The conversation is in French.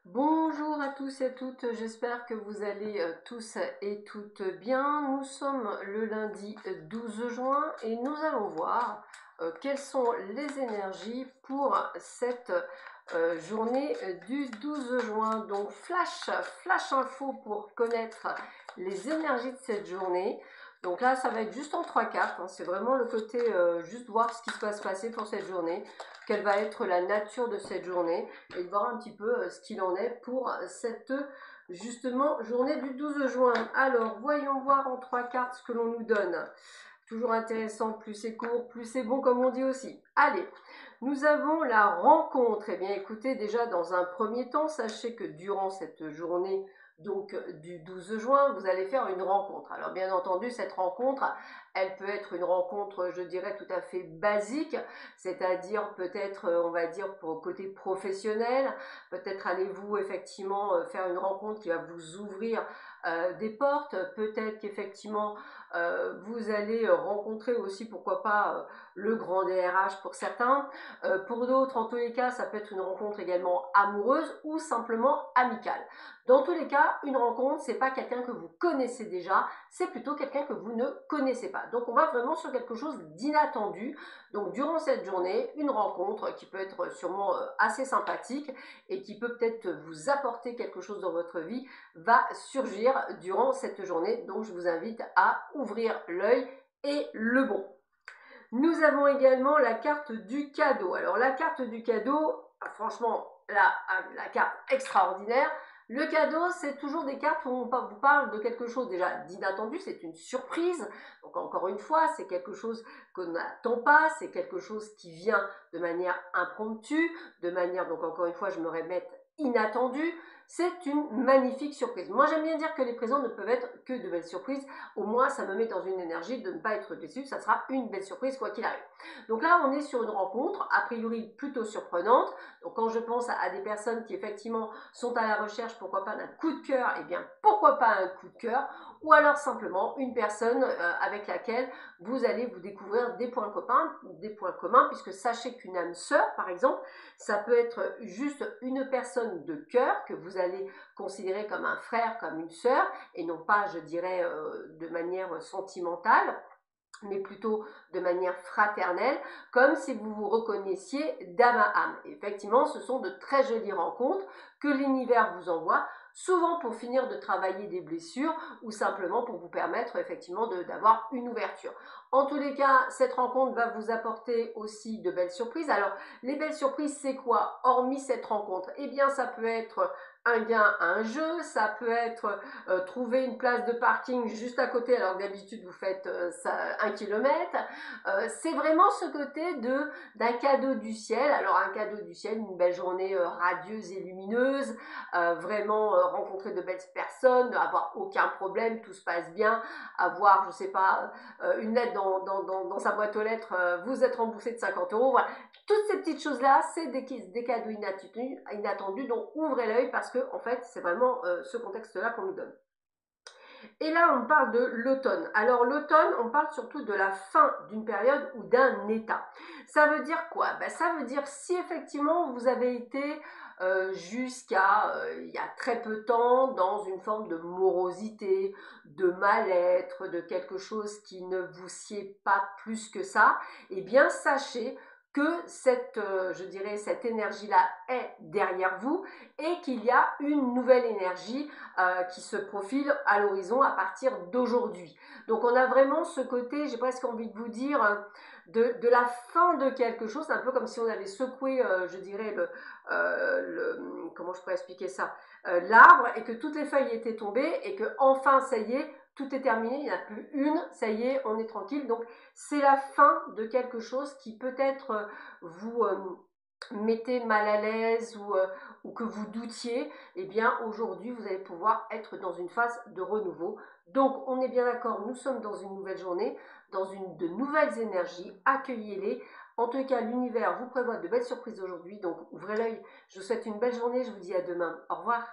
Bonjour à tous et à toutes, j'espère que vous allez tous et toutes bien. Nous sommes le lundi 12 juin et nous allons voir quelles sont les énergies pour cette journée du 12 juin. Donc flash info pour connaître les énergies de cette journée. Donc là, ça va être juste en trois cartes, hein. C'est vraiment le côté juste voir ce qui va se passer pour cette journée, quelle va être la nature de cette journée et de voir un petit peu ce qu'il en est pour cette justement journée du 12 juin. Alors, voyons voir en trois cartes ce que l'on nous donne. Toujours intéressant, plus c'est court, plus c'est bon comme on dit aussi. Allez, nous avons la rencontre. Eh bien écoutez, déjà dans un premier temps, sachez que durant cette journée donc du 12 juin, vous allez faire une rencontre. Alors bien entendu, cette rencontre, elle peut être une rencontre, je dirais, tout à fait basique, c'est-à-dire peut-être, on va dire, pour le côté professionnel, peut-être allez-vous effectivement faire une rencontre qui va vous ouvrir des portes, peut-être qu'effectivement vous allez rencontrer aussi, pourquoi pas, le grand DRH pour certains. Pour d'autres, en tous les cas, ça peut être une rencontre également amoureuse ou simplement amicale. Dans tous les cas, une rencontre, c'est pas quelqu'un que vous connaissez déjà, c'est plutôt quelqu'un que vous ne connaissez pas. Donc on va vraiment sur quelque chose d'inattendu. Donc durant cette journée, une rencontre qui peut être sûrement assez sympathique et qui peut peut-être vous apporter quelque chose dans votre vie va surgir durant cette journée. Donc je vous invite à ouvrir l'œil et le bon. Nous avons également la carte du cadeau. Alors la carte du cadeau, franchement, là, la carte extraordinaire. Le cadeau, c'est toujours des cartes où on vous parle de quelque chose déjà d'inattendu, c'est une surprise. Donc encore une fois, c'est quelque chose qu'on n'attend pas, c'est quelque chose qui vient de manière impromptue, de manière, donc encore une fois, je me répète, inattendue. C'est une magnifique surprise. Moi, j'aime bien dire que les présents ne peuvent être que de belles surprises. Au moins, ça me met dans une énergie de ne pas être déçu. Ça sera une belle surprise quoi qu'il arrive. Donc là, on est sur une rencontre, a priori plutôt surprenante. Donc quand je pense à des personnes qui effectivement sont à la recherche, pourquoi pas d'un coup de cœur, eh bien pourquoi pas un coup de cœur, ou alors simplement une personne avec laquelle vous allez vous découvrir des points communs, puisque sachez qu'une âme sœur, par exemple, ça peut être juste une personne de cœur que vous allez considérer comme un frère, comme une sœur, et non pas, je dirais, de manière sentimentale, mais plutôt de manière fraternelle, comme si vous vous reconnaissiez d'âme à âme. Et effectivement, ce sont de très jolies rencontres que l'univers vous envoie, souvent pour finir de travailler des blessures ou simplement pour vous permettre effectivement d'avoir une ouverture. En tous les cas, cette rencontre va vous apporter aussi de belles surprises. Alors, les belles surprises, c'est quoi? Hormis cette rencontre, eh bien, ça peut être un gain à un jeu, ça peut être trouver une place de parking juste à côté alors que d'habitude vous faites 1 kilomètre. C'est vraiment ce côté d'un cadeau du ciel. Alors un cadeau du ciel, une belle journée radieuse et lumineuse, vraiment rencontrer de belles personnes, avoir aucun problème, tout se passe bien, avoir, je sais pas, une lettre dans sa boîte aux lettres, vous êtes remboursé de 50 €. Voilà. Toutes ces petites choses-là, c'est des cadeaux inattendus, donc ouvrez l'œil parce que en fait, c'est vraiment ce contexte-là qu'on nous donne. Et là, on parle de l'automne. Alors l'automne, on parle surtout de la fin d'une période ou d'un état. Ça veut dire quoi? Ben, ça veut dire si effectivement vous avez été jusqu'à il y a très peu de temps dans une forme de morosité, de mal-être, de quelque chose qui ne vous sied pas plus que ça, eh bien sachez que je dirais, cette énergie-là est derrière vous et qu'il y a une nouvelle énergie qui se profile à l'horizon à partir d'aujourd'hui. Donc on a vraiment ce côté, j'ai presque envie de vous dire, de la fin de quelque chose, un peu comme si on avait secoué, je dirais, comment je pourrais expliquer ça, l'arbre, et que toutes les feuilles étaient tombées, et que enfin, ça y est, tout est terminé, il n'y en a plus une, ça y est, on est tranquille. Donc c'est la fin de quelque chose qui peut-être vous mettez mal à l'aise ou que vous doutiez. Eh bien aujourd'hui vous allez pouvoir être dans une phase de renouveau. Donc on est bien d'accord, nous sommes dans une nouvelle journée, dans de nouvelles énergies, accueillez-les. En tout cas, l'univers vous prévoit de belles surprises aujourd'hui, donc ouvrez l'œil. Je vous souhaite une belle journée, je vous dis à demain. Au revoir.